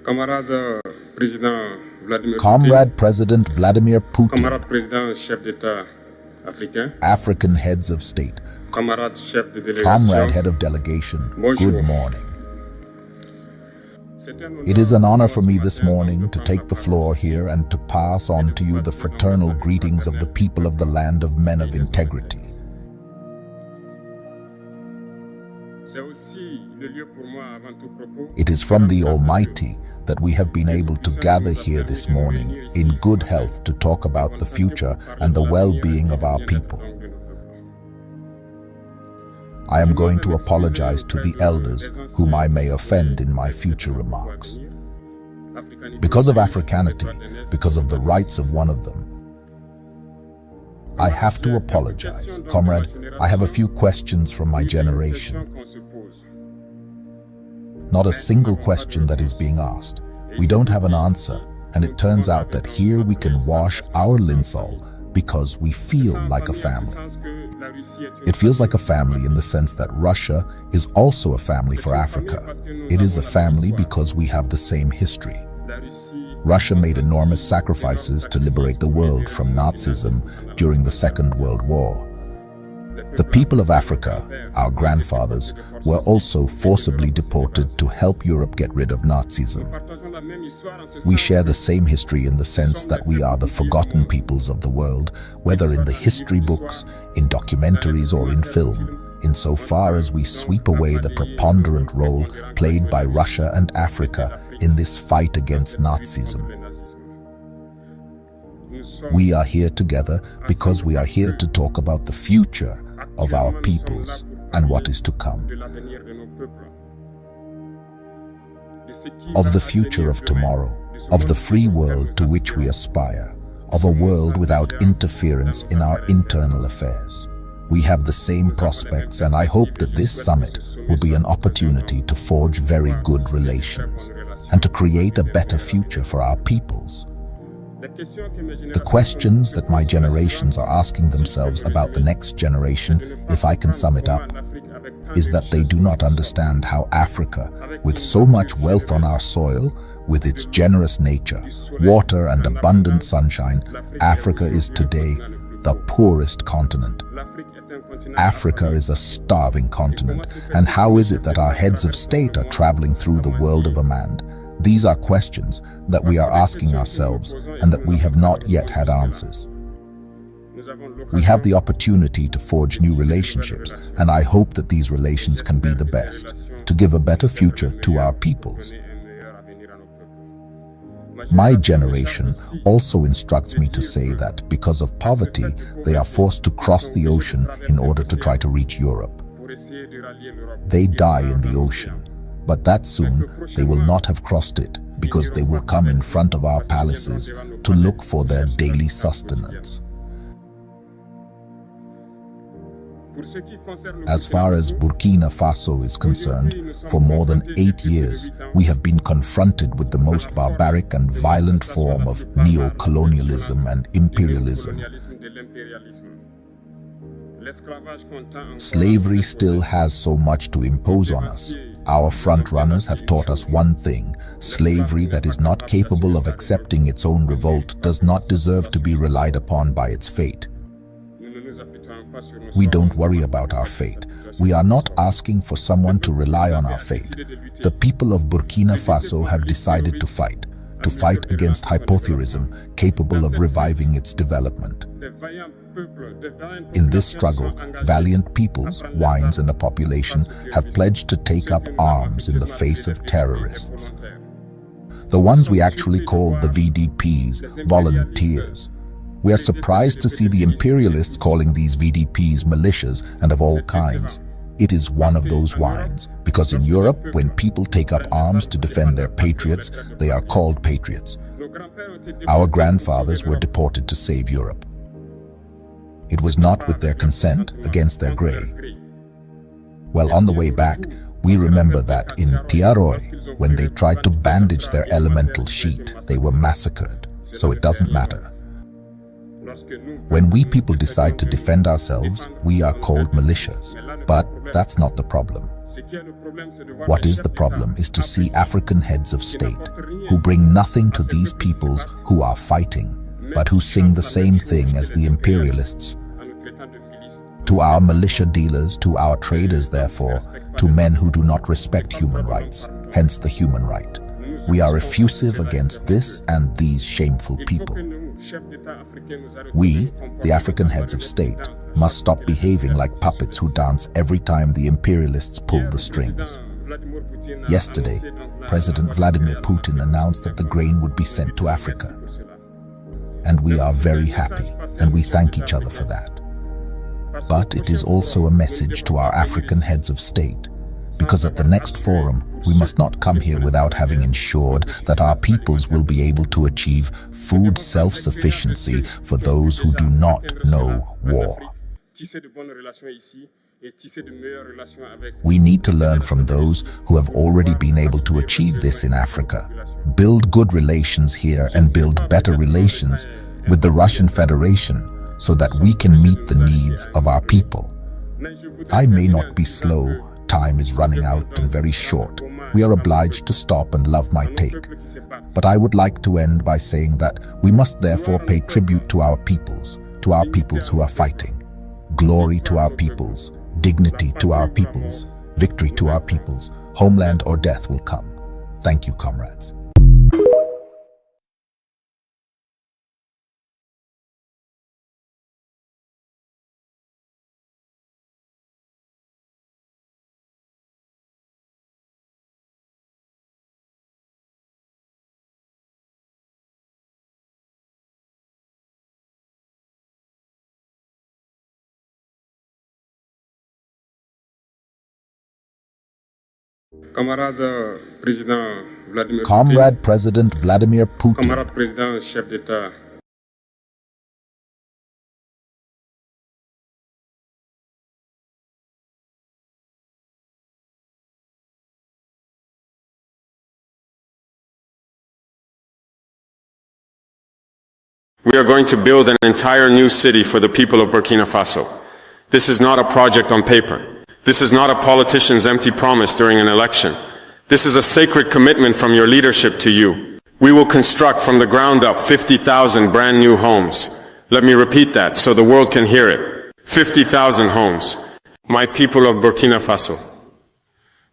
Camarade Président Vladimir Comrade President Vladimir Putin, Camarade Président Chef d'État africain, African heads of state, Camarade Chef de délégation, Comrade Head of Delegation, Bonjour. good morning. It is an honor for me this morning to take the floor here and to pass on to you the fraternal greetings of the people of the land of men of integrity. It is from the Almighty that we have been able to gather here this morning in good health to talk about the future and the well-being of our people. I am going to apologize to the elders whom I may offend in my future remarks. Because of Africanity, because of the rights of one of them, I have to apologize. Comrade, I have a few questions from my generation. Not a single question that is being asked. We don't have an answer, and it turns out that here we can wash our linseed because we feel like a family. It feels like a family in the sense that Russia is also a family for Africa. It is a family because we have the same history. Russia made enormous sacrifices to liberate the world from Nazism during the Second World War. The people of Africa, our grandfathers, were also forcibly deported to help Europe get rid of Nazism. We share the same history in the sense that we are the forgotten peoples of the world, whether in the history books, in documentaries, or in film, insofar as we sweep away the preponderant role played by Russia and Africa in this fight against Nazism. We are here together because we are here to talk about the future of our peoples and what is to come. Of the future of tomorrow, of the free world to which we aspire, of a world without interference in our internal affairs. We have the same prospects, and I hope that this summit will be an opportunity to forge very good relations and to create a better future for our peoples. The questions that my generations are asking themselves about the next generation, if I can sum it up, is that they do not understand how Africa, with so much wealth on our soil, with its generous nature, water and abundant sunshine, Africa is today the poorest continent. Africa is a starving continent, and how is it that our heads of state are traveling through the world of Amand? These are questions that we are asking ourselves and that we have not yet had answers. We have the opportunity to forge new relationships, and I hope that these relations can be the best, to give a better future to our peoples. My generation also instructs me to say that because of poverty, they are forced to cross the ocean in order to try to reach Europe. They die in the ocean, but that soon they will not have crossed it because they will come in front of our palaces to look for their daily sustenance. As far as Burkina Faso is concerned, for more than 8 years, we have been confronted with the most barbaric and violent form of neo-colonialism and imperialism. Slavery still has so much to impose on us. Our front-runners have taught us one thing: slavery that is not capable of accepting its own revolt does not deserve to be relied upon by its fate. We don't worry about our fate. We are not asking for someone to rely on our fate. The people of Burkina Faso have decided to fight against hypothyroidism, capable of reviving its development. In this struggle, valiant peoples, wines, and a population have pledged to take up arms in the face of terrorists. The ones we actually call the VDPs, volunteers. We are surprised to see the imperialists calling these VDPs militias and of all kinds. It is one of those whines, because in Europe, when people take up arms to defend their patriots, they are called patriots. Our grandfathers were deported to save Europe. It was not with their consent, against their grey. Well, on the way back, we remember that in Traore, when they tried to bandage their elemental sheet, they were massacred, so it doesn't matter. When we people decide to defend ourselves, we are called militias, but that's not the problem. What is the problem is to see African heads of state who bring nothing to these peoples who are fighting, but who sing the same thing as the imperialists. To our militia dealers, to our traders, therefore, to men who do not respect human rights, hence the human right. We are effusive against this and these shameful people. We, the African heads of state, must stop behaving like puppets who dance every time the imperialists pull the strings. Yesterday, President Vladimir Putin announced that the grain would be sent to Africa. And we are very happy, and we thank each other for that. But it is also a message to our African heads of state, because at the next forum, we must not come here without having ensured that our peoples will be able to achieve food self-sufficiency for those who do not know war. We need to learn from those who have already been able to achieve this in Africa, build good relations here and build better relations with the Russian Federation so that we can meet the needs of our people. I may not be slow, time is running out and very short. We are obliged to stop and love my take. But I would like to end by saying that we must therefore pay tribute to our peoples who are fighting. Glory to our peoples, dignity to our peoples, victory to our peoples, homeland or death will come. Thank you, comrades. Comrade President Vladimir Putin. Camarade Président, chef d'État. We are going to build an entire new city for the people of Burkina Faso. This is not a project on paper. This is not a politician's empty promise during an election. This is a sacred commitment from your leadership to you. We will construct from the ground up 50,000 brand new homes. Let me repeat that so the world can hear it. 50,000 homes. My people of Burkina Faso.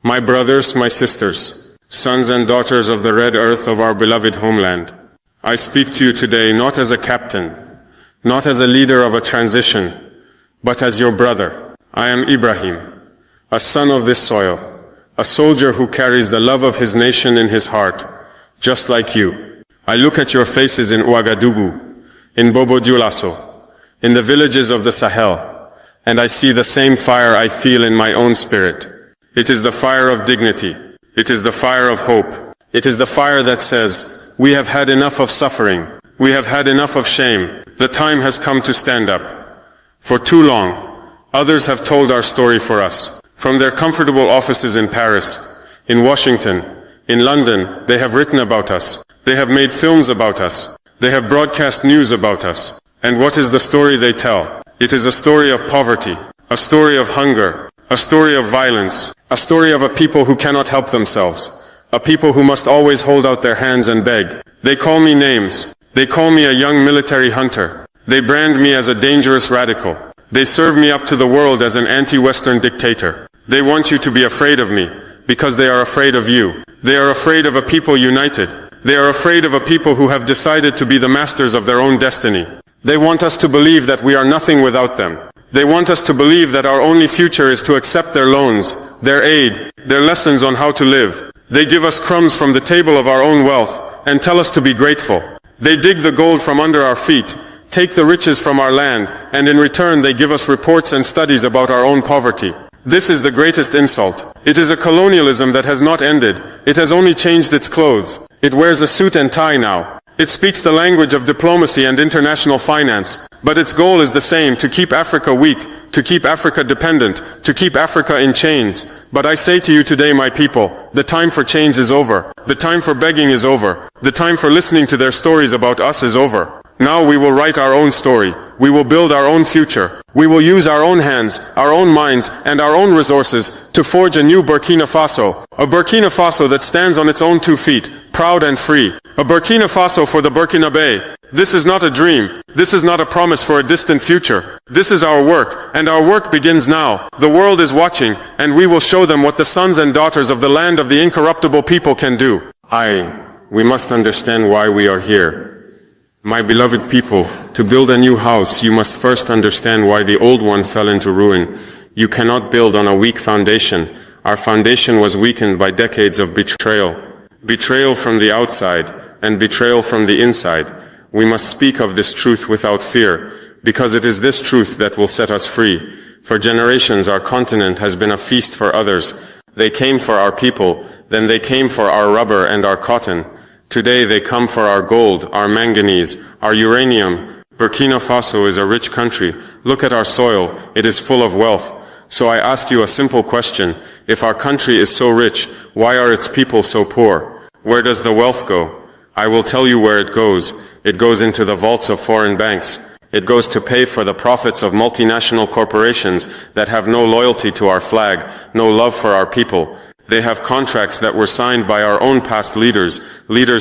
My brothers, my sisters, sons and daughters of the red earth of our beloved homeland. I speak to you today not as a captain, not as a leader of a transition, but as your brother. I am Ibrahim, a son of this soil, a soldier who carries the love of his nation in his heart, just like you. I look at your faces in Ouagadougou, in Bobo Dioulasso, in the villages of the Sahel, and I see the same fire I feel in my own spirit. It is the fire of dignity. It is the fire of hope. It is the fire that says, we have had enough of suffering. We have had enough of shame. The time has come to stand up. For too long, others have told our story for us. From their comfortable offices in Paris, in Washington, in London, they have written about us. They have made films about us. They have broadcast news about us. And what is the story they tell? It is a story of poverty, a story of hunger, a story of violence, a story of a people who cannot help themselves, a people who must always hold out their hands and beg. They call me names. They call me a young military hunter. They brand me as a dangerous radical. They serve me up to the world as an anti-Western dictator. They want you to be afraid of me, because they are afraid of you. They are afraid of a people united. They are afraid of a people who have decided to be the masters of their own destiny. They want us to believe that we are nothing without them. They want us to believe that our only future is to accept their loans, their aid, their lessons on how to live. They give us crumbs from the table of our own wealth and tell us to be grateful. They dig the gold from under our feet, take the riches from our land, and in return they give us reports and studies about our own poverty. This is the greatest insult. It is a colonialism that has not ended. It has only changed its clothes. It wears a suit and tie now. It speaks the language of diplomacy and international finance, but its goal is the same: to keep Africa weak, to keep Africa dependent, to keep Africa in chains. But I say to you today, my people, the time for chains is over. The time for begging is over. The time for listening to their stories about us is over. Now we will write our own story. We will build our own future. We will use our own hands, our own minds, and our own resources to forge a new Burkina Faso. A Burkina Faso that stands on its own 2 feet, proud and free. A Burkina Faso for the Burkinabe. This is not a dream. This is not a promise for a distant future. This is our work, and our work begins now. The world is watching, and we will show them what the sons and daughters of the land of the incorruptible people can do. We must understand why we are here. My beloved people, to build a new house, you must first understand why the old one fell into ruin. You cannot build on a weak foundation. Our foundation was weakened by decades of betrayal. Betrayal from the outside and betrayal from the inside. We must speak of this truth without fear, because it is this truth that will set us free. For generations our continent has been a feast for others. They came for our people, then they came for our rubber and our cotton. Today they come for our gold, our manganese, our uranium. Burkina Faso is a rich country. Look at our soil, it is full of wealth. So I ask you a simple question: if our country is so rich, why are its people so poor? Where does the wealth go? I will tell you where it goes. It goes into the vaults of foreign banks. It goes to pay for the profits of multinational corporations that have no loyalty to our flag, no love for our people. They have contracts that were signed by our own past leaders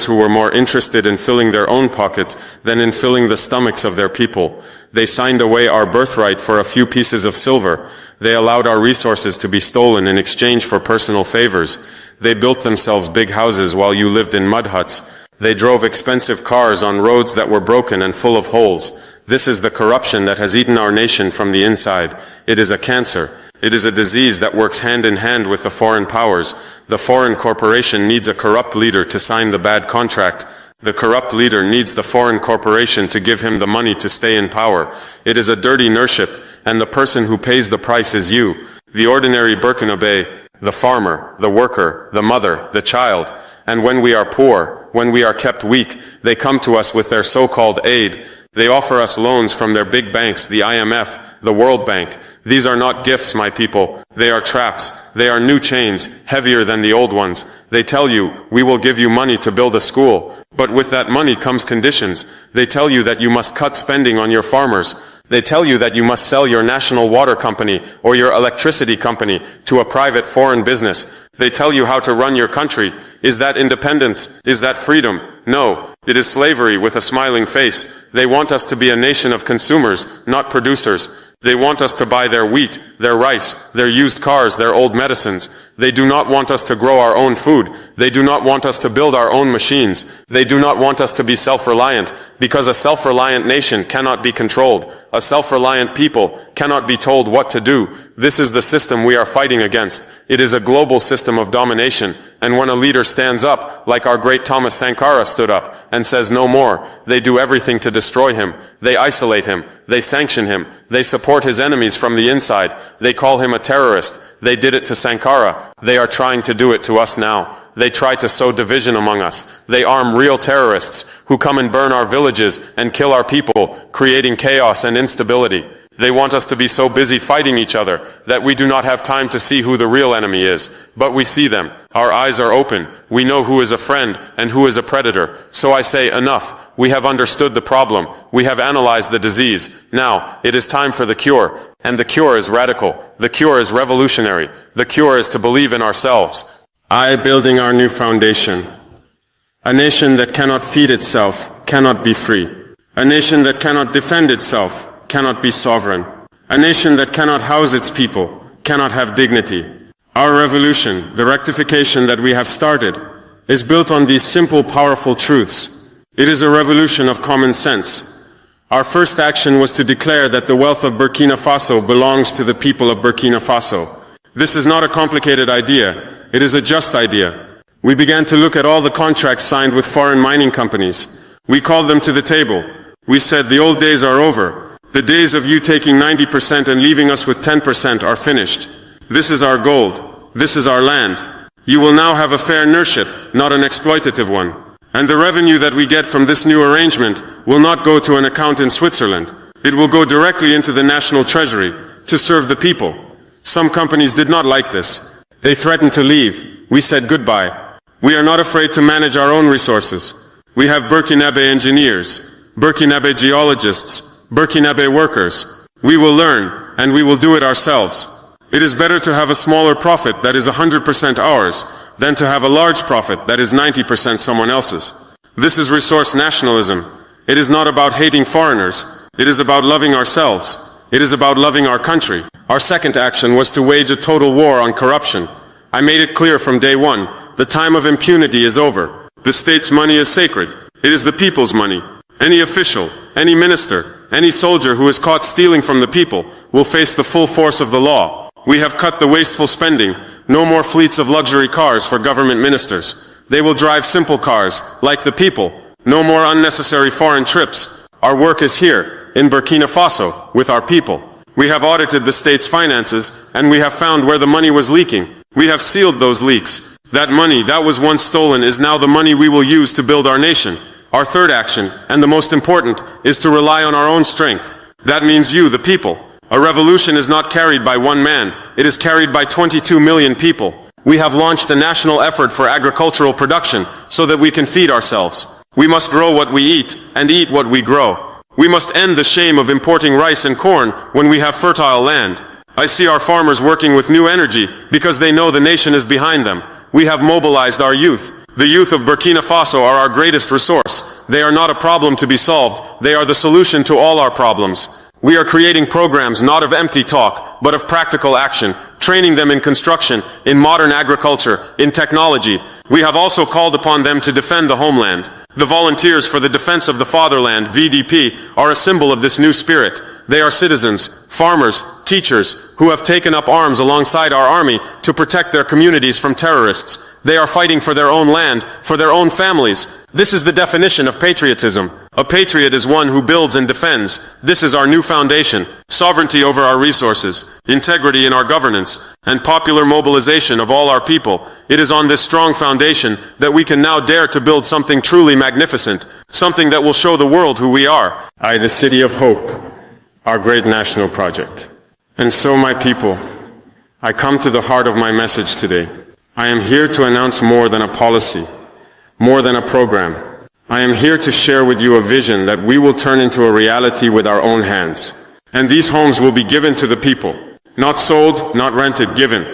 who were more interested in filling their own pockets than in filling the stomachs of their people. They signed away our birthright for a few pieces of silver. They allowed our resources to be stolen in exchange for personal favors. They built themselves big houses while you lived in mud huts. They drove expensive cars on roads that were broken and full of holes. This is the corruption that has eaten our nation from the inside. It is a cancer. It is a disease that works hand in hand with the foreign powers. The foreign corporation needs a corrupt leader to sign the bad contract. The corrupt leader needs the foreign corporation to give him the money to stay in power. It is a dirty nurship, and the person who pays the price is you, the ordinary Burkinabe, the farmer, the worker, the mother, the child. And when we are poor, when we are kept weak, they come to us with their so-called aid. They offer us loans from their big banks, the IMF, the World Bank. These are not gifts, my people. They are traps. They are new chains, heavier than the old ones. They tell you, we will give you money to build a school. But with that money comes conditions. They tell you that you must cut spending on your farmers. They tell you that you must sell your national water company or your electricity company to a private foreign business. They tell you how to run your country. Is that independence? Is that freedom? No, it is slavery with a smiling face. They want us to be a nation of consumers, not producers. They want us to buy their wheat, their rice, their used cars, their old medicines. They do not want us to grow our own food. They do not want us to build our own machines. They do not want us to be self-reliant, because a self-reliant nation cannot be controlled. A self-reliant people cannot be told what to do. This is the system we are fighting against. It is a global system of domination. And when a leader stands up, like our great Thomas Sankara stood up, and says no more, they do everything to destroy him. They isolate him. They sanction him. They support his enemies from the inside. They call him a terrorist. They did it to Sankara. They are trying to do it to us now. They try to sow division among us. They arm real terrorists who come and burn our villages and kill our people, creating chaos and instability. They want us to be so busy fighting each other that we do not have time to see who the real enemy is. But we see them. Our eyes are open. We know who is a friend and who is a predator. So I say, enough. We have understood the problem. We have analyzed the disease. Now, it is time for the cure. And the cure is radical. The cure is revolutionary. The cure is to believe in ourselves. Building our new foundation. A nation that cannot feed itself cannot be free. A nation that cannot defend itself cannot be sovereign. A nation that cannot house its people cannot have dignity. Our revolution, the rectification that we have started, is built on these simple, powerful truths. It is a revolution of common sense. Our first action was to declare that the wealth of Burkina Faso belongs to the people of Burkina Faso. This is not a complicated idea. It is a just idea. We began to look at all the contracts signed with foreign mining companies. We called them to the table. We said the old days are over. The days of you taking 90% and leaving us with 10% are finished. This is our gold. This is our land. You will now have a fair nurship, not an exploitative one. And the revenue that we get from this new arrangement will not go to an account in Switzerland. It will go directly into the national treasury to serve the people. Some companies did not like this. They threatened to leave. We said goodbye. We are not afraid to manage our own resources. We have Burkinabe engineers, Burkinabe geologists, Burkinabe workers. We will learn, and we will do it ourselves. It is better to have a smaller profit that is 100% ours than to have a large profit that is 90% someone else's. This is resource nationalism. It is not about hating foreigners. It is about loving ourselves. It is about loving our country. Our second action was to wage a total war on corruption. I made it clear from day one, the time of impunity is over. The state's money is sacred. It is the people's money. Any official, any minister, any soldier who is caught stealing from the people will face the full force of the law. We have cut the wasteful spending. No more fleets of luxury cars for government ministers. They will drive simple cars, like the people. No more unnecessary foreign trips. Our work is here, in Burkina Faso, with our people. We have audited the state's finances, and we have found where the money was leaking. We have sealed those leaks. That money that was once stolen is now the money we will use to build our nation. Our third action, and the most important, is to rely on our own strength. That means you, the people. A revolution is not carried by one man. It is carried by 22 million people. We have launched a national effort for agricultural production so that we can feed ourselves. We must grow what we eat and eat what we grow. We must end the shame of importing rice and corn when we have fertile land. I see our farmers working with new energy because they know the nation is behind them. We have mobilized our youth. The youth of Burkina Faso are our greatest resource. They are not a problem to be solved. They are the solution to all our problems. We are creating programs not of empty talk, but of practical action, training them in construction, in modern agriculture, in technology. We have also called upon them to defend the homeland. The Volunteers for the Defense of the Fatherland, VDP, are a symbol of this new spirit. They are citizens, farmers, teachers, who have taken up arms alongside our army to protect their communities from terrorists. They are fighting for their own land, for their own families. This is the definition of patriotism. A patriot is one who builds and defends. This is our new foundation. Sovereignty over our resources, integrity in our governance, and popular mobilization of all our people. It is on this strong foundation that we can now dare to build something truly magnificent, something that will show the world who we are. The City of Hope, our great national project. And so, my people, I come to the heart of my message today. I am here to announce more than a policy, more than a program. I am here to share with you a vision that we will turn into a reality with our own hands. And these homes will be given to the people. Not sold, not rented, given.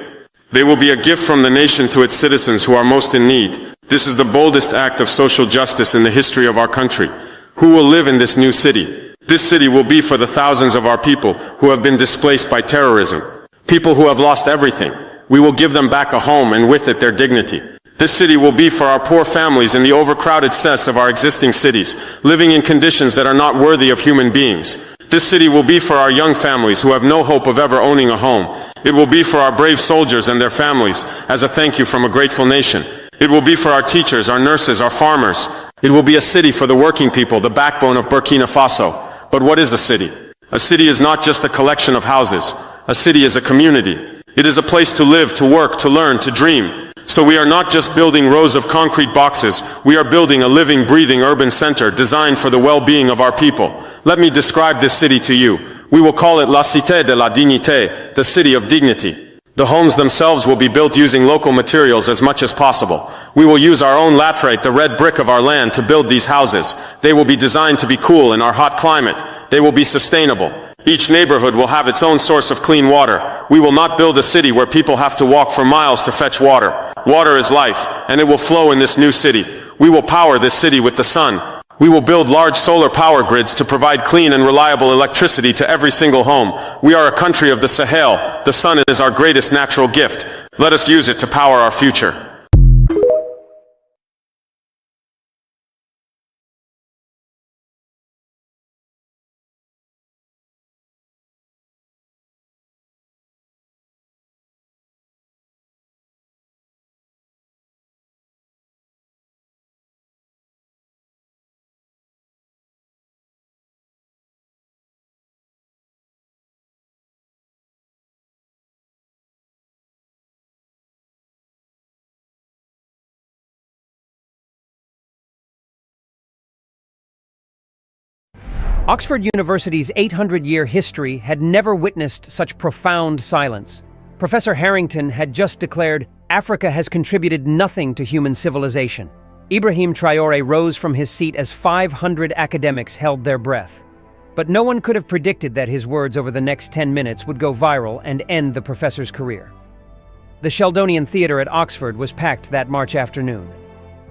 They will be a gift from the nation to its citizens who are most in need. This is the boldest act of social justice in the history of our country. Who will live in this new city? This city will be for the thousands of our people who have been displaced by terrorism. People who have lost everything. We will give them back a home and with it their dignity. This city will be for our poor families in the overcrowded cess of our existing cities, living in conditions that are not worthy of human beings. This city will be for our young families who have no hope of ever owning a home. It will be for our brave soldiers and their families as a thank you from a grateful nation. It will be for our teachers, our nurses, our farmers. It will be a city for the working people, the backbone of Burkina Faso. But what is a city? A city is not just a collection of houses. A city is a community. It is a place to live, to work, to learn, to dream. So we are not just building rows of concrete boxes. We are building a living, breathing urban center designed for the well-being of our people. Let me describe this city to you. We will call it La Cité de la Dignité, the city of dignity. The homes themselves will be built using local materials as much as possible. We will use our own laterite, the red brick of our land, to build these houses. They will be designed to be cool in our hot climate. They will be sustainable. Each neighborhood will have its own source of clean water. We will not build a city where people have to walk for miles to fetch water. Water is life, and it will flow in this new city. We will power this city with the sun. We will build large solar power grids to provide clean and reliable electricity to every single home. We are a country of the Sahel. The sun is our greatest natural gift. Let us use it to power our future. Oxford University's 800-year history had never witnessed such profound silence. Professor Harrington had just declared, "Africa has contributed nothing to human civilization." Ibrahim Traore rose from his seat as 500 academics held their breath. But no one could have predicted that his words over the next 10 minutes would go viral and end the professor's career. The Sheldonian Theatre at Oxford was packed that March afternoon.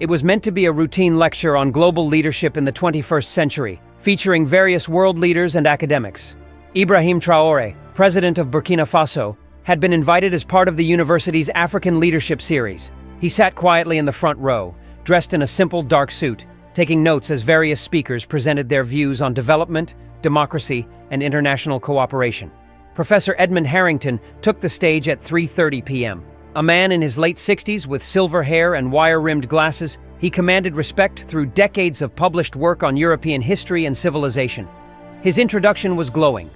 It was meant to be a routine lecture on global leadership in the 21st century, featuring various world leaders and academics. Ibrahim Traore, president of Burkina Faso, had been invited as part of the university's African Leadership Series. He sat quietly in the front row, dressed in a simple dark suit, taking notes as various speakers presented their views on development, democracy, and international cooperation. Professor Edmund Harrington took the stage at 3:30 p.m. A man in his late 60s with silver hair and wire-rimmed glasses, he commanded respect through decades of published work on European history and civilization. His introduction was glowing.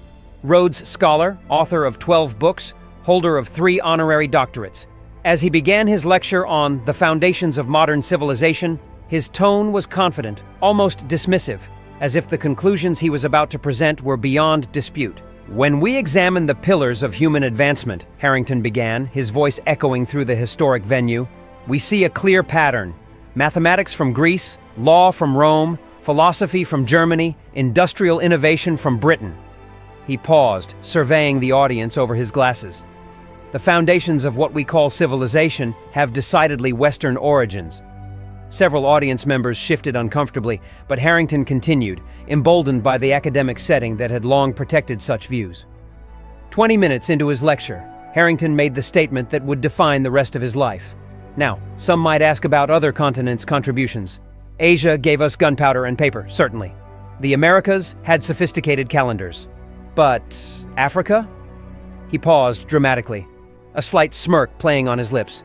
Rhodes Scholar, author of 12 books, holder of 3 honorary doctorates. As he began his lecture on the foundations of modern civilization, his tone was confident, almost dismissive, as if the conclusions he was about to present were beyond dispute. "When we examine the pillars of human advancement," Harrington began, his voice echoing through the historic venue, "we see a clear pattern. Mathematics from Greece, law from Rome, philosophy from Germany, industrial innovation from Britain." He paused, surveying the audience over his glasses. "The foundations of what we call civilization have decidedly Western origins." Several audience members shifted uncomfortably, but Harrington continued, emboldened by the academic setting that had long protected such views. 20 minutes into his lecture, Harrington made the statement that would define the rest of his life. Now, some might ask about other continents' contributions. Asia gave us gunpowder and paper, certainly. The Americas had sophisticated calendars. But Africa? He paused dramatically, a slight smirk playing on his lips.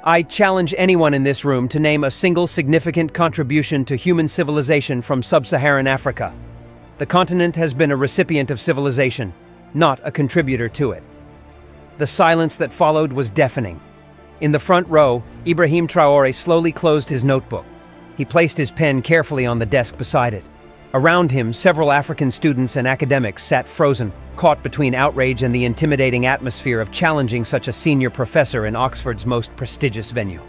"I challenge anyone in this room to name a single significant contribution to human civilization from sub-Saharan Africa. The continent has been a recipient of civilization, not a contributor to it." The silence that followed was deafening. In the front row, Ibrahim Traore slowly closed his notebook. He placed his pen carefully on the desk beside it. Around him, several African students and academics sat frozen, caught between outrage and the intimidating atmosphere of challenging such a senior professor in Oxford's most prestigious venue.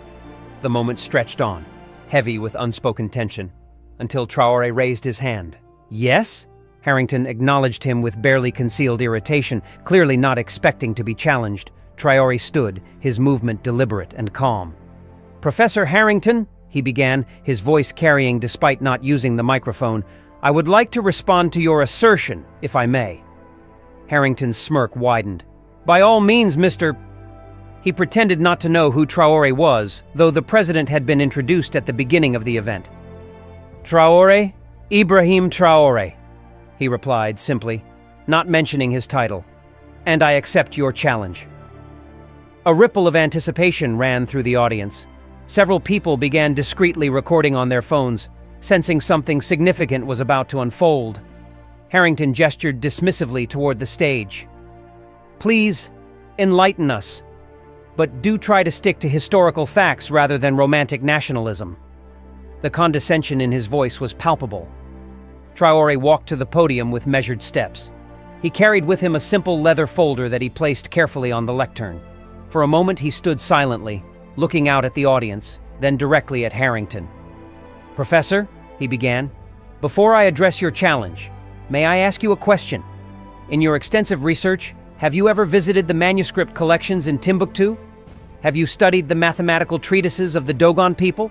The moment stretched on, heavy with unspoken tension, until Traore raised his hand. "Yes?" Harrington acknowledged him with barely concealed irritation, clearly not expecting to be challenged. Traore stood, his movement deliberate and calm. "Professor Harrington," he began, his voice carrying despite not using the microphone, "I would like to respond to your assertion, if I may." Harrington's smirk widened. "By all means, Mr." He pretended not to know who Traore was, though the president had been introduced at the beginning of the event. "Traore? Ibrahim Traore," he replied simply, not mentioning his title. "And I accept your challenge." A ripple of anticipation ran through the audience. Several people began discreetly recording on their phones, sensing something significant was about to unfold. Harrington gestured dismissively toward the stage. "Please, enlighten us. But do try to stick to historical facts rather than romantic nationalism." The condescension in his voice was palpable. Traore walked to the podium with measured steps. He carried with him a simple leather folder that he placed carefully on the lectern. For a moment he stood silently, looking out at the audience, then directly at Harrington. "Professor," he began, "before I address your challenge, may I ask you a question? In your extensive research, have you ever visited the manuscript collections in Timbuktu? Have you studied the mathematical treatises of the Dogon people?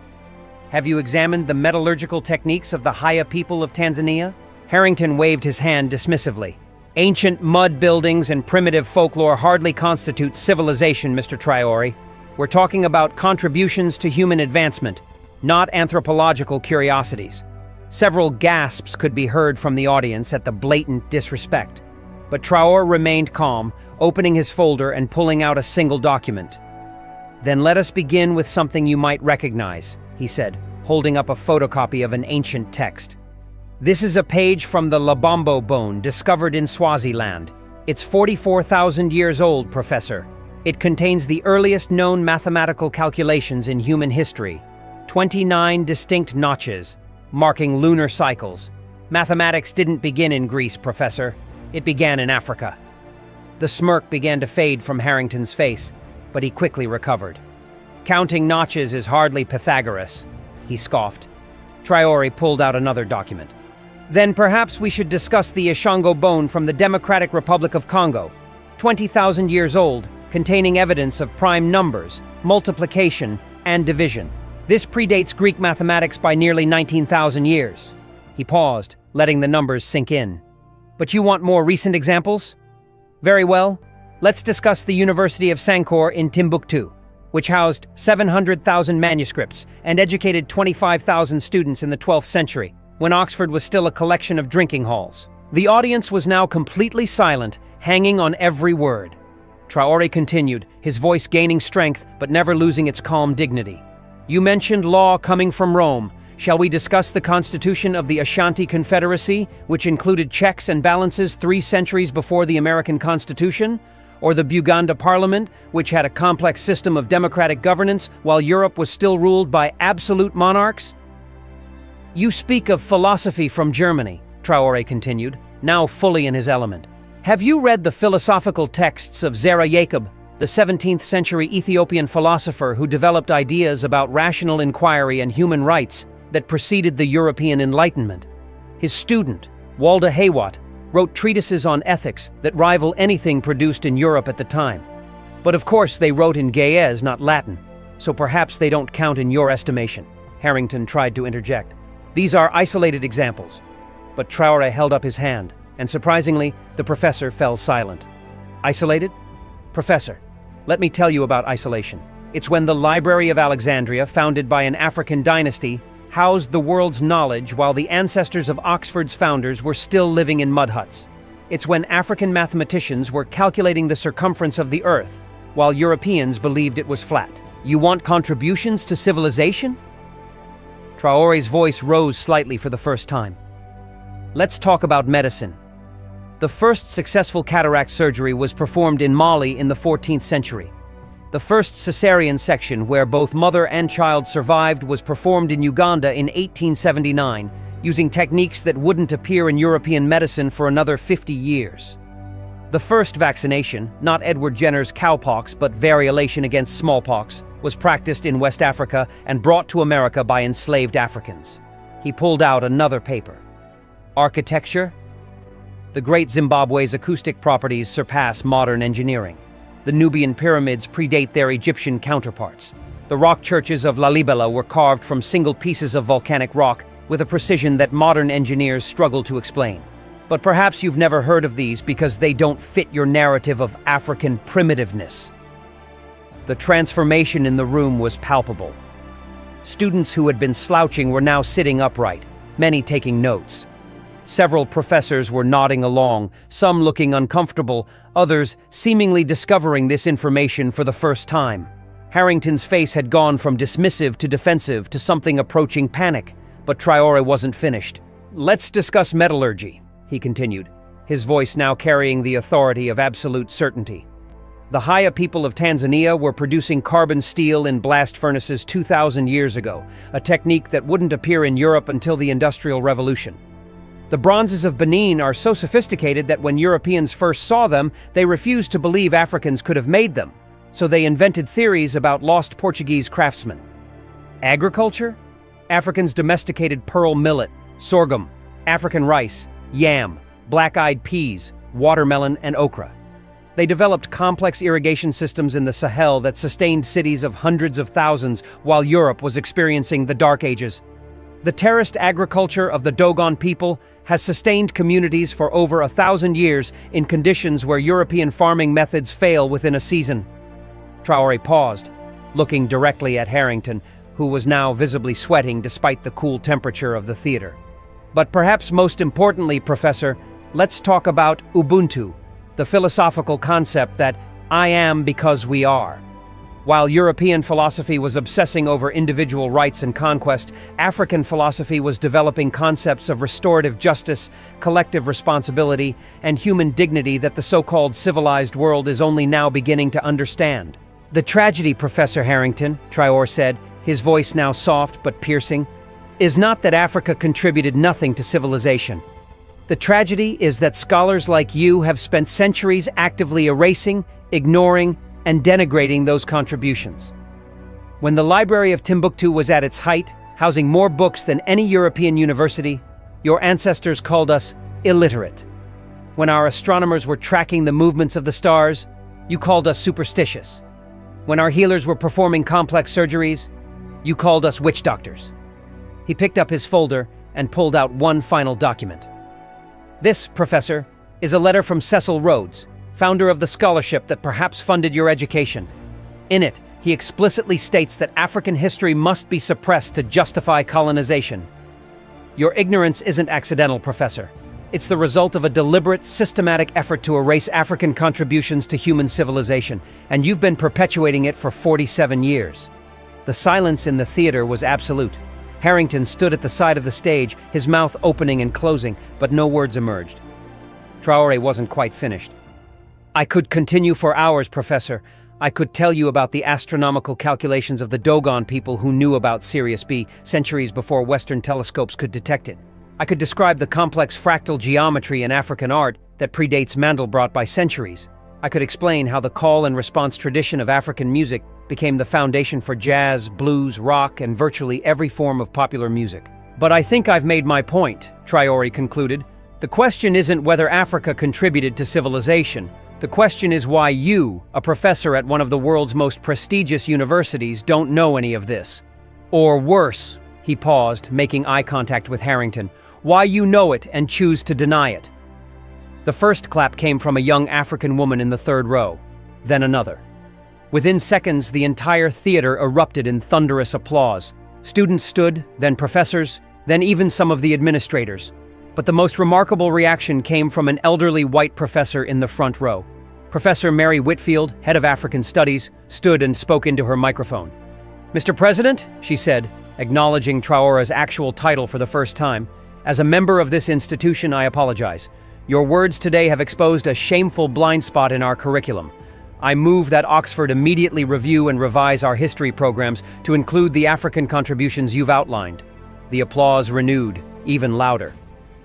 Have you examined the metallurgical techniques of the Haya people of Tanzania?" Harrington waved his hand dismissively. "Ancient mud buildings and primitive folklore hardly constitute civilization, Mr. Traore. We're talking about contributions to human advancement, not anthropological curiosities." Several gasps could be heard from the audience at the blatant disrespect. But Traore remained calm, opening his folder and pulling out a single document. "Then let us begin with something you might recognize," he said, holding up a photocopy of an ancient text. "This is a page from the Labombo bone discovered in Swaziland. It's 44,000 years old, Professor. It contains the earliest known mathematical calculations in human history. 29 distinct notches, marking lunar cycles. Mathematics didn't begin in Greece, Professor. It began in Africa. The smirk began to fade from Harrington's face, but he quickly recovered. Counting notches is hardly Pythagoras, he scoffed. Traore pulled out another document. Then perhaps we should discuss the Ishango bone from the Democratic Republic of Congo, 20,000 years old, containing evidence of prime numbers, multiplication, and division. This predates Greek mathematics by nearly 19,000 years. He paused, letting the numbers sink in. But you want more recent examples? Very well. Let's discuss the University of Sankore in Timbuktu, which housed 700,000 manuscripts and educated 25,000 students in the 12th century, when Oxford was still a collection of drinking halls. The audience was now completely silent, hanging on every word. Traore continued, his voice gaining strength but never losing its calm dignity. You mentioned law coming from Rome. Shall we discuss the constitution of the Ashanti Confederacy, which included checks and balances 3 centuries before the American Constitution? Or the Buganda Parliament, which had a complex system of democratic governance while Europe was still ruled by absolute monarchs? You speak of philosophy from Germany, Traore continued, now fully in his element. Have you read the philosophical texts of Zara Jacob, the 17th century Ethiopian philosopher who developed ideas about rational inquiry and human rights that preceded the European Enlightenment? His student, Walda Haywat, wrote treatises on ethics that rival anything produced in Europe at the time. But of course they wrote in Ge'ez, not Latin, so perhaps they don't count in your estimation, Harrington tried to interject. These are isolated examples. But Traore held up his hand, and surprisingly, the professor fell silent. Isolated? Professor, let me tell you about isolation. It's when the Library of Alexandria, founded by an African dynasty, housed the world's knowledge while the ancestors of Oxford's founders were still living in mud huts. It's when African mathematicians were calculating the circumference of the Earth, while Europeans believed it was flat. You want contributions to civilization? Traore's voice rose slightly for the first time. Let's talk about medicine. The first successful cataract surgery was performed in Mali in the 14th century. The first cesarean section, where both mother and child survived, was performed in Uganda in 1879, using techniques that wouldn't appear in European medicine for another 50 years. The first vaccination, not Edward Jenner's cowpox but variolation against smallpox, was practiced in West Africa and brought to America by enslaved Africans. He pulled out another paper. Architecture? The Great Zimbabwe's acoustic properties surpass modern engineering. The Nubian pyramids predate their Egyptian counterparts. The rock churches of Lalibela were carved from single pieces of volcanic rock with a precision that modern engineers struggle to explain. But perhaps you've never heard of these because they don't fit your narrative of African primitiveness. The transformation in the room was palpable. Students who had been slouching were now sitting upright, many taking notes. Several professors were nodding along, some looking uncomfortable, others seemingly discovering this information for the first time. Harrington's face had gone from dismissive to defensive to something approaching panic, but Traore wasn't finished. Let's discuss metallurgy, he continued, his voice now carrying the authority of absolute certainty. The Haya people of Tanzania were producing carbon steel in blast furnaces 2,000 years ago, a technique that wouldn't appear in Europe until the Industrial Revolution. The bronzes of Benin are so sophisticated that when Europeans first saw them, they refused to believe Africans could have made them, so they invented theories about lost Portuguese craftsmen. Agriculture? Africans domesticated pearl millet, sorghum, African rice, yam, black-eyed peas, watermelon, and okra. They developed complex irrigation systems in the Sahel that sustained cities of hundreds of thousands while Europe was experiencing the Dark Ages. The terraced agriculture of the Dogon people has sustained communities for over 1,000 years in conditions where European farming methods fail within a season. Traore paused, looking directly at Harrington, who was now visibly sweating despite the cool temperature of the theater. But perhaps most importantly, Professor, let's talk about Ubuntu, the philosophical concept that I am because we are. While European philosophy was obsessing over individual rights and conquest, African philosophy was developing concepts of restorative justice, collective responsibility, and human dignity that the so-called civilized world is only now beginning to understand. The tragedy, Professor Harrington, Traore said, his voice now soft but piercing, is not that Africa contributed nothing to civilization. The tragedy is that scholars like you have spent centuries actively erasing, ignoring, and denigrating those contributions. When the Library of Timbuktu was at its height, housing more books than any European university, your ancestors called us illiterate. When our astronomers were tracking the movements of the stars, you called us superstitious. When our healers were performing complex surgeries, you called us witch doctors. He picked up his folder and pulled out one final document. This, Professor, is a letter from Cecil Rhodes, founder of the scholarship that perhaps funded your education. In it, he explicitly states that African history must be suppressed to justify colonization. Your ignorance isn't accidental, Professor. It's the result of a deliberate, systematic effort to erase African contributions to human civilization, and you've been perpetuating it for 47 years. The silence in the theater was absolute. Harrington stood at the side of the stage, his mouth opening and closing, but no words emerged. Traore wasn't quite finished. I could continue for hours, Professor. I could tell you about the astronomical calculations of the Dogon people who knew about Sirius B centuries before Western telescopes could detect it. I could describe the complex fractal geometry in African art that predates Mandelbrot by centuries. I could explain how the call and response tradition of African music became the foundation for jazz, blues, rock, and virtually every form of popular music. But I think I've made my point, Traore concluded. The question isn't whether Africa contributed to civilization. The question is why you, a professor at one of the world's most prestigious universities, don't know any of this. Or worse, he paused, making eye contact with Harrington, why you know it and choose to deny it. The first clap came from a young African woman in the third row, then another. Within seconds, the entire theater erupted in thunderous applause. Students stood, then professors, then even some of the administrators. But the most remarkable reaction came from an elderly white professor in the front row. Professor Mary Whitfield, head of African Studies, stood and spoke into her microphone. Mr. President, she said, acknowledging Traore's actual title for the first time, as a member of this institution, I apologize. Your words today have exposed a shameful blind spot in our curriculum. I move that Oxford immediately review and revise our history programs to include the African contributions you've outlined. The applause renewed, even louder.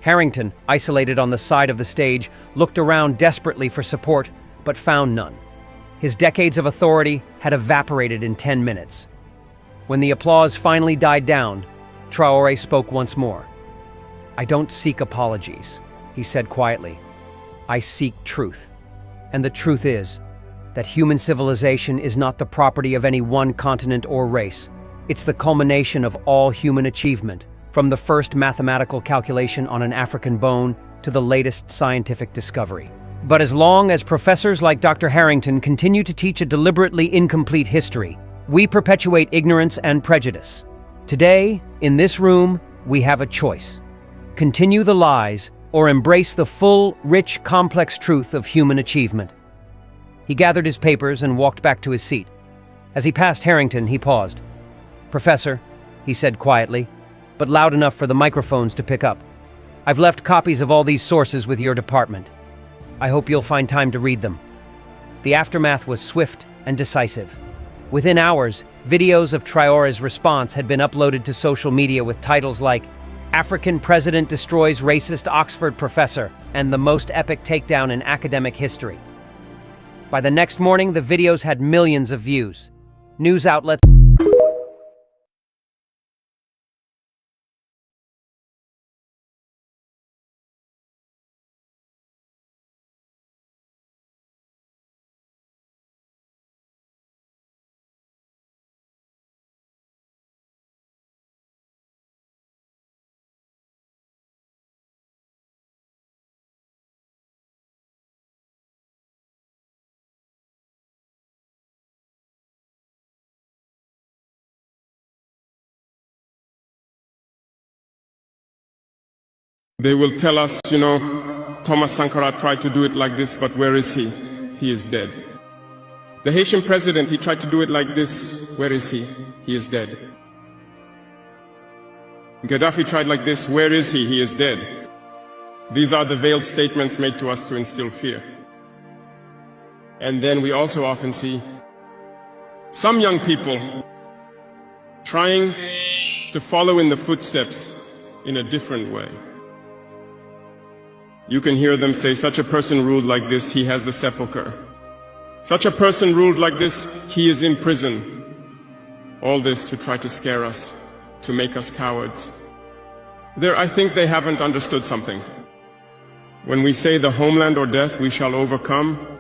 Harrington, isolated on the side of the stage, looked around desperately for support, but found none. His decades of authority had evaporated in 10 minutes. When the applause finally died down, Traore spoke once more. I don't seek apologies, he said quietly. I seek truth. And the truth is that human civilization is not the property of any one continent or race. It's the culmination of all human achievement, from the first mathematical calculation on an African bone to the latest scientific discovery. But as long as professors like Dr. Harrington continue to teach a deliberately incomplete history, we perpetuate ignorance and prejudice. Today, in this room, we have a choice. Continue the lies or embrace the full, rich, complex truth of human achievement. He gathered his papers and walked back to his seat. As he passed Harrington, he paused. Professor, he said quietly, but loud enough for the microphones to pick up. I've left copies of all these sources with your department. I hope you'll find time to read them. The aftermath was swift and decisive. Within hours, videos of Traore's response had been uploaded to social media with titles like African President Destroys Racist Oxford Professor and the Most Epic Takedown in Academic History. By the next morning, the videos had millions of views. News outlets They will tell us, Thomas Sankara tried to do it like this, but where is he? He is dead. The Haitian president, he tried to do it like this. Where is he? He is dead. Gaddafi tried like this. Where is he? He is dead. These are the veiled statements made to us to instill fear. And then we also often see some young people trying to follow in the footsteps in a different way. You can hear them say, such a person ruled like this, he has the sepulchre. Such a person ruled like this, he is in prison. All this to try to scare us, to make us cowards. I think they haven't understood something. When we say the homeland or death, we shall overcome,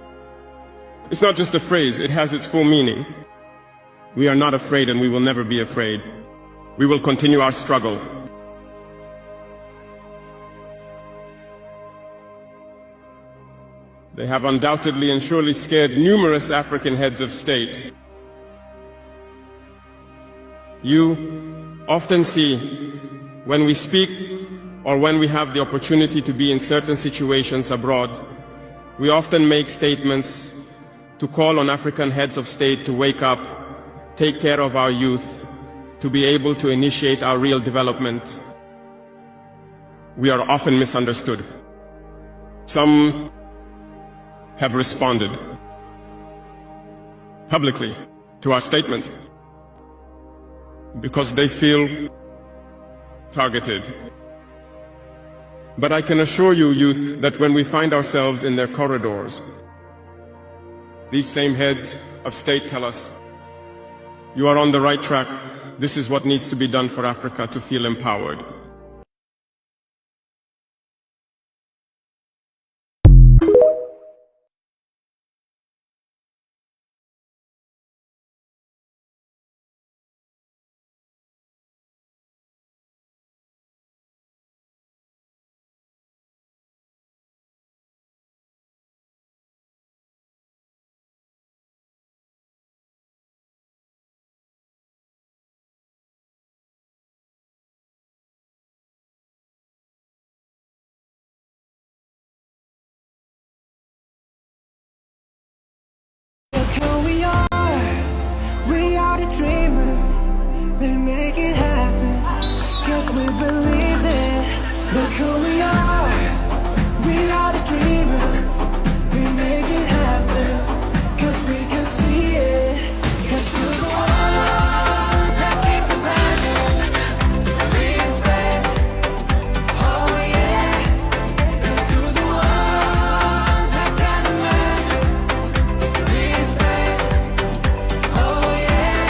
it's not just a phrase, it has its full meaning. We are not afraid and we will never be afraid. We will continue our struggle. They have undoubtedly and surely scared numerous African heads of state. You often see, when we speak or when we have the opportunity to be in certain situations abroad, we often make statements to call on African heads of state to wake up, take care of our youth, to be able to initiate our real development. We are often misunderstood. Some have responded publicly to our statements because they feel targeted. But I can assure you, youth, that when we find ourselves in their corridors, these same heads of state tell us, you are on the right track. This is what needs to be done for Africa to feel empowered. We are the dreamers, we make it happen, 'cause we believe it. Look who we are the dreamers, we make it happen, 'cause we can see it. Here's to the one that keep the passion, respect, oh yeah. Here's to the one that got the magic, respect, oh yeah.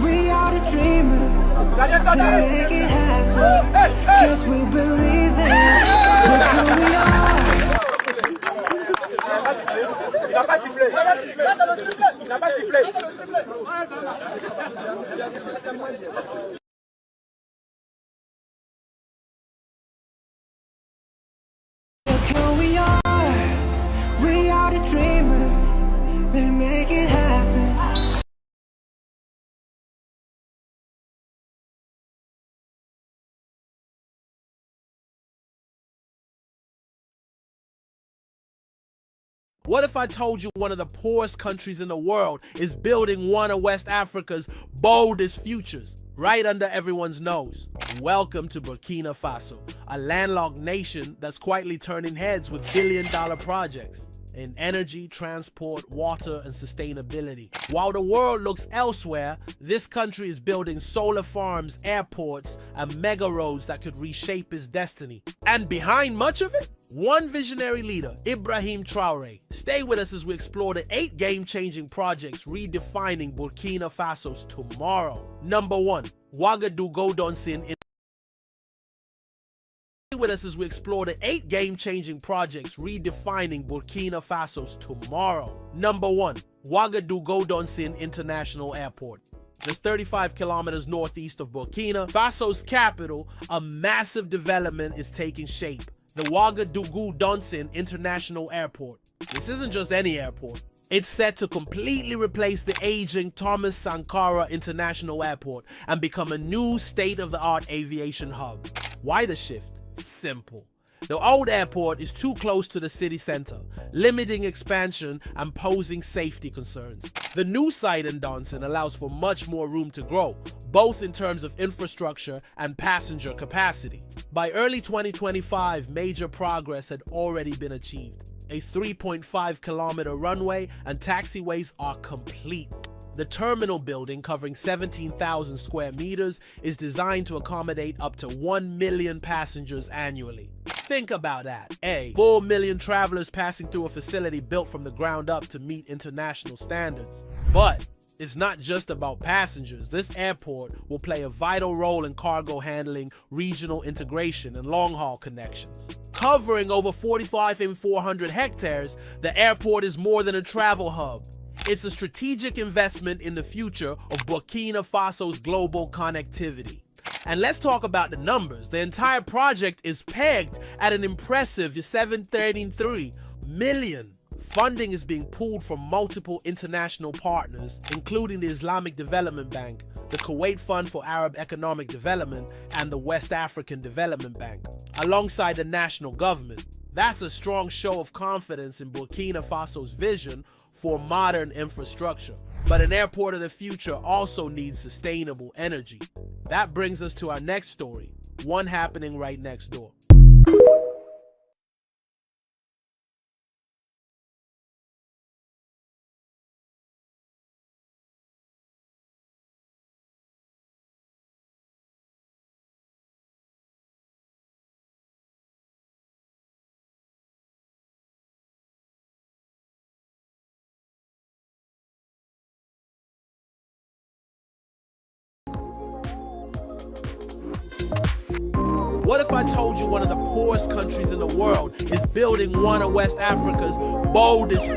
We are the dreamers, we make it happen, 'cause we believe it. Look who we are. Look who we are the dreamers, we make it happen. What if I told you one of the poorest countries in the world is building one of West Africa's boldest futures, right under everyone's nose? Welcome to Burkina Faso, a landlocked nation that's quietly turning heads with billion-dollar projects in energy, transport, water, and sustainability. While the world looks elsewhere, this country is building solar farms, airports, and mega roads that could reshape its destiny. And behind much of it, one visionary leader, Ibrahim Traore. Stay with us as we explore the 8 game-changing projects redefining Burkina Faso's tomorrow. Number 1, Ouagadougou-Donsin. Stay with us as we explore the 8 game-changing projects redefining Burkina Faso's tomorrow. Number 1, Ouagadougou-Donsin International Airport. Just 35 kilometers northeast of Burkina Faso's capital, a massive development is taking shape. The Ouagadougou-Donsin International Airport. This isn't just any airport. It's set to completely replace the aging Thomas Sankara International Airport and become a new state-of-the-art aviation hub. Why the shift? Simple. The old airport is too close to the city center, limiting expansion and posing safety concerns. The new site in Donson allows for much more room to grow, both in terms of infrastructure and passenger capacity. By early 2025, major progress had already been achieved. A 3.5-kilometer runway and taxiways are complete. The terminal building, covering 17,000 square meters, is designed to accommodate up to 1 million passengers annually. Think about that. 4 million travelers passing through a facility built from the ground up to meet international standards. But it's not just about passengers. This airport will play a vital role in cargo handling, regional integration, and long-haul connections. Covering over 45,400 hectares, the airport is more than a travel hub. It's a strategic investment in the future of Burkina Faso's global connectivity. And let's talk about the numbers. The entire project is pegged at an impressive $733 million. Funding is being pulled from multiple international partners, including the Islamic Development Bank, the Kuwait Fund for Arab Economic Development, and the West African Development Bank, alongside the national government. That's a strong show of confidence in Burkina Faso's vision for modern infrastructure. But an airport of the future also needs sustainable energy. That brings us to our next story, one happening right next door. What if I told you one of the poorest countries in the world is building one of West Africa's boldest